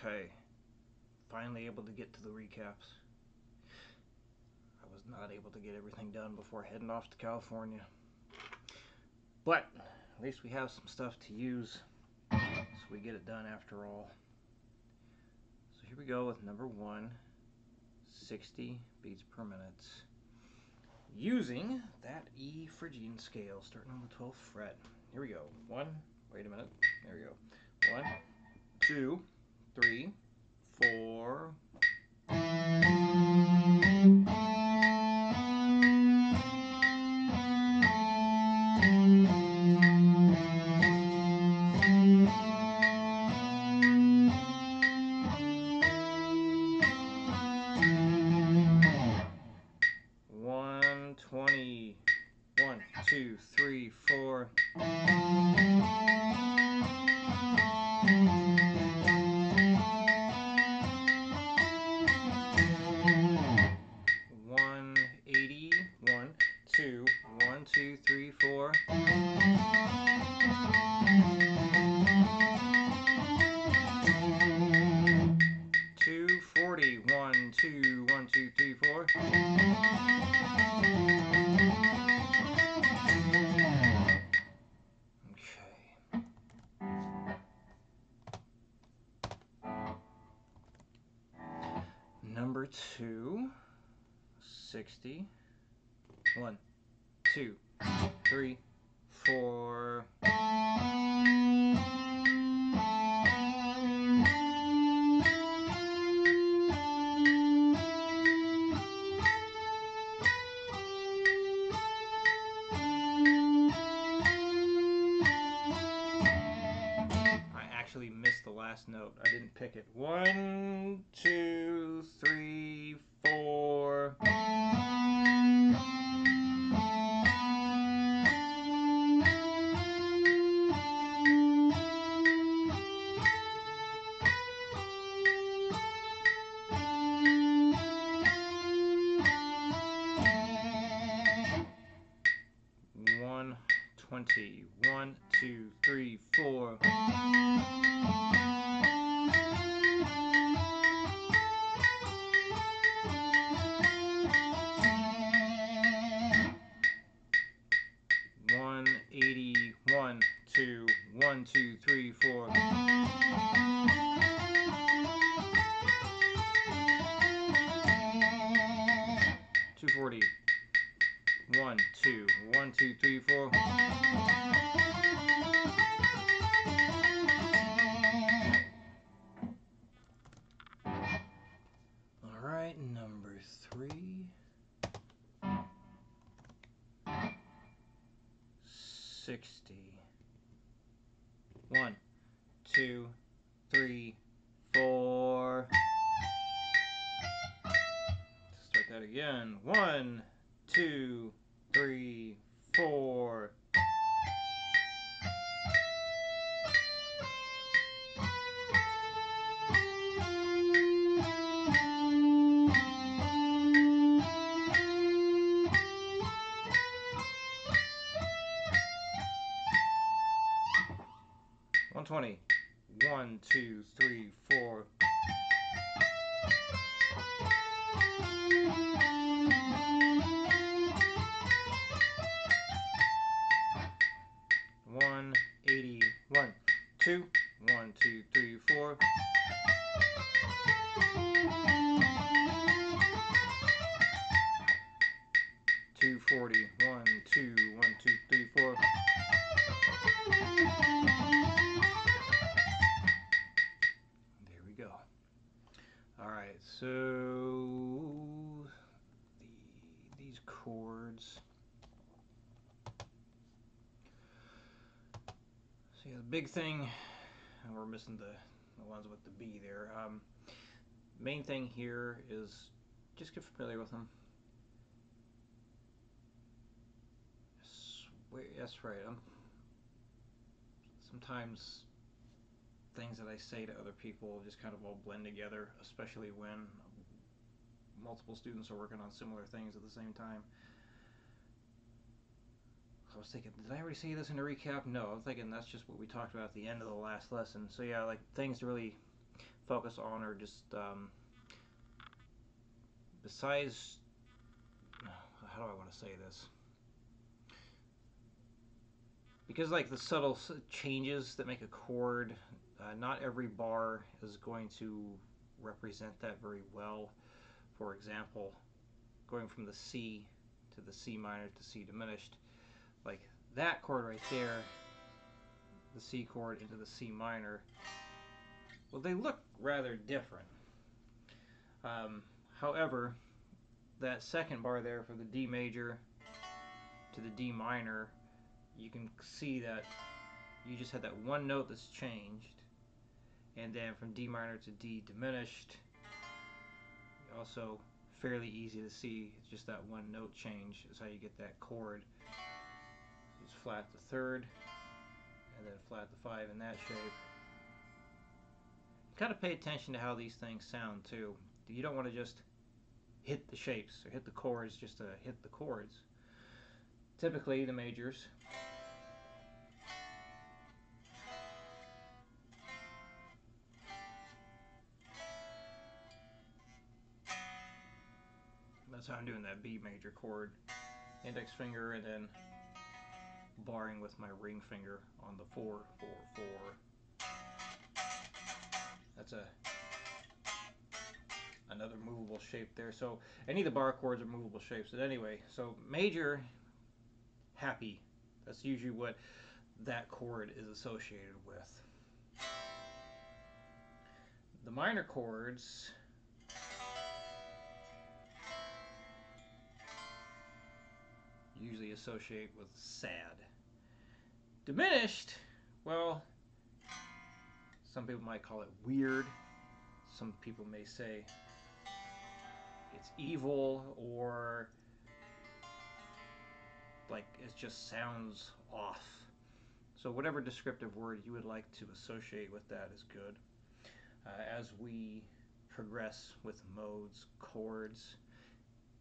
Okay, finally able to get to the recaps. I was not able to get everything done before heading off to California. But at least we have some stuff to use so we get it done after all. So here we go with number 1, 60 beats per minute. Using that E Phrygian scale starting on the 12th fret. Here we go. 1, wait a minute. There we go. 1, 2, 3, 4. One 20. 1, 2, 3, 4. One 80. 1, 2, 1, 2, 3, 4. 240. 1, 2, 1, 2, 3, 4. Okay. Number 2, 60. 1, 2, 3, 4. I actually missed the last note. I didn't pick it. 1, 2, 3, 4. 120. 1, 2, 3, 4. 180. 1, 2, 1, 2, 3, 4. 240. 1, 2, 1, 2, 3, 4. Alright, number 3. 60. 1, 2, 3, 4. Start that again. 1, 2, 3, 4. 120. 1, 2, 3, 4. 180. 1, 2, 1, 2, 3, 4. 240. 1, 2, 1, 2, 3, 4. There we go. Alright, so these chords. So yeah, the big thing, and we're missing the ones with the B there. Main thing here is just get familiar with them. That's right. Sometimes things that I say to other people just kind of all blend together, especially when multiple students are working on similar things at the same time. I was thinking, did I already say this in the recap? No, I'm thinking that's just what we talked about at the end of the last lesson. So yeah, like things to really focus on are just besides, how do I want to say this? Because like the subtle changes that make a chord, not every bar is going to represent that very well. For example, going from the C to the C minor to C diminished, like that chord right there, the C chord into the C minor, well, they look rather different. However, that second bar there for the D major to the D minor, you can see that you just had that one note that's changed, and then from D minor to D diminished, also fairly easy to see, it's just that one note change is how you get that chord. Just flat the third, and then flat the 5 in that shape. Kind of pay attention to how these things sound too. You don't want to just hit the shapes or hit the chords just to hit the chords. Typically the majors, that's how I'm doing that B major chord. Index finger and then barring with my ring finger on the 4, 4, 4. That's another movable shape there. So any of the bar chords are movable shapes. But anyway, so major, happy. That's usually what that chord is associated with. The minor chords usually associate with sad. Diminished, well, some people might call it weird. Some people may say it's evil, or like it just sounds off. So whatever descriptive word you would like to associate with that is good. As we progress with modes, chords,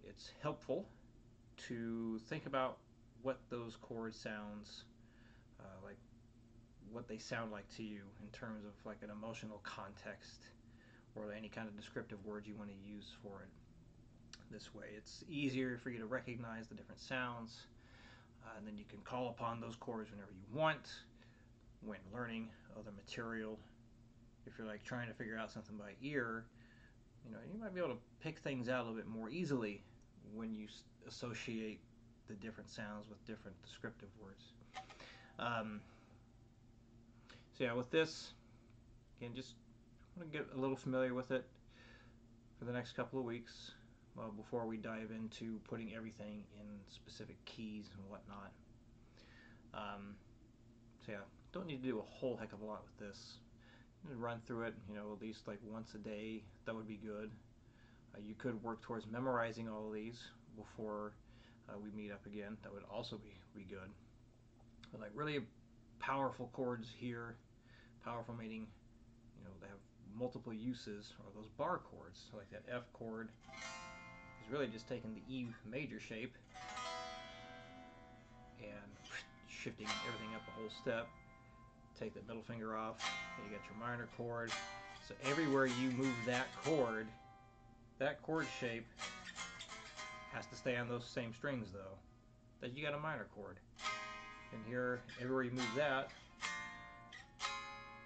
it's helpful to think about what those chord sounds, like what they sound like to you in terms of like an emotional context or any kind of descriptive words you want to use for it. This way it's easier for you to recognize the different sounds, and then you can call upon those chords whenever you want when learning other material. If you're like trying to figure out something by ear, you might be able to pick things out a little bit more easily when you associate the different sounds with different descriptive words. So yeah, with this, again, just want to get a little familiar with it for the next couple of weeks before we dive into putting everything in specific keys and whatnot. So yeah, don't need to do a whole heck of a lot with this. Run through it, at least like once a day. That would be good. You could work towards memorizing all of these before we meet up again. That would also be good. But like really powerful chords here, powerful meaning, they have multiple uses, or those bar chords. So like that F chord is really just taking the E major shape and shifting everything up a whole step. Take that middle finger off, and you got your minor chord. So everywhere you move that chord shape has to stay on those same strings though. That you got a minor chord. And here, everywhere you move that,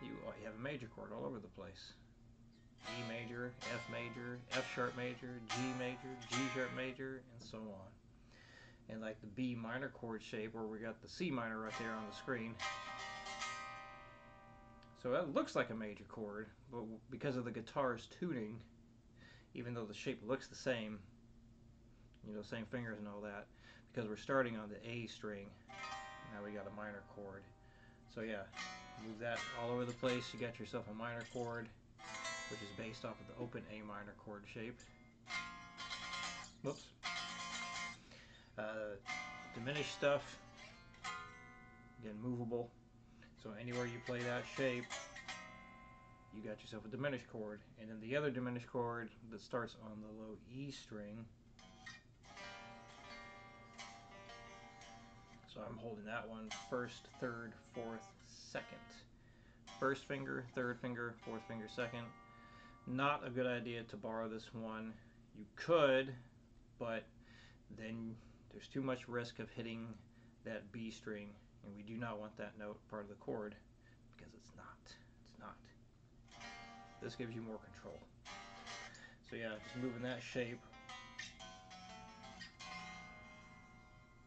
you have a major chord all over the place. E major, F sharp major, G major, G sharp major, and so on. And like the B minor chord shape, where we got the C minor right there on the screen. So that looks like a major chord, but because of the guitar's tuning, even though the shape looks the same, same fingers and all that, because we're starting on the A string, now we got a minor chord. So yeah, move that all over the place, you got yourself a minor chord, which is based off of the open A minor chord shape. Whoops. Diminished stuff, again, movable. So anywhere you play that shape, you got yourself a diminished chord. And then the other diminished chord that starts on the low E string. So I'm holding that one first, third, fourth, second. First finger, third finger, fourth finger, second. Not a good idea to borrow this one. You could, but then there's too much risk of hitting that B string, and we do not want that note part of the chord because it's not. It's not. This gives you more control. So yeah, just moving that shape.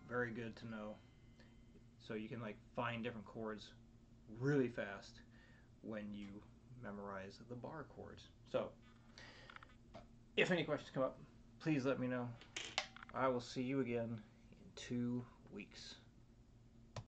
Very good to know. So you can like find different chords really fast when you memorize the bar chords. So if any questions come up, please let me know. I will see you again in 2 weeks.